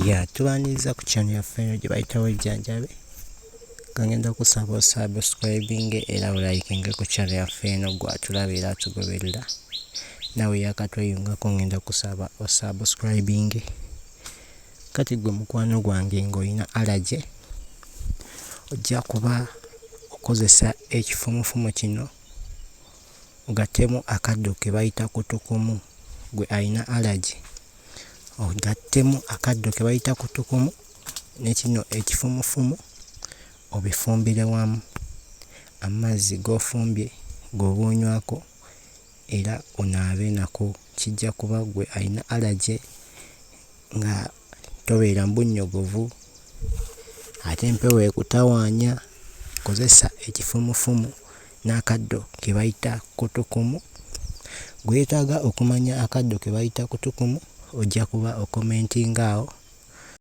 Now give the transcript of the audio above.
Tubaniriza ku channel yaffe eno gye bayita Wejjanjabe. Kangenda kusaba osubscribing era olikinge ku channel yaffe eno gwatulabira tugoberera. Nawe yakatweyungako ngenda kusaba osubscribing. Kati gwe mukwano gwange ng'olina allergy, ojja kuba okozesa ekifumufumu kino ogattemu akaddo ke bayita kutukumu. Gwe alina allergy ogattemu akaddo ke bayita kutukumu ne kino ekifumufumu obifumbire wamu. Amazzi g'ofumbye g'obuunywako era onaabe nako. Kijja kuba gwe alina allergy nga tobeera mbunnyogovu ate empewo ekutawaanya. Kozesa ekifumufumu n'akaddo ke bayita kutukumu. Gwetaaga okumanya akaddo ke bayita kutukumu ojja kuba okomentinga awo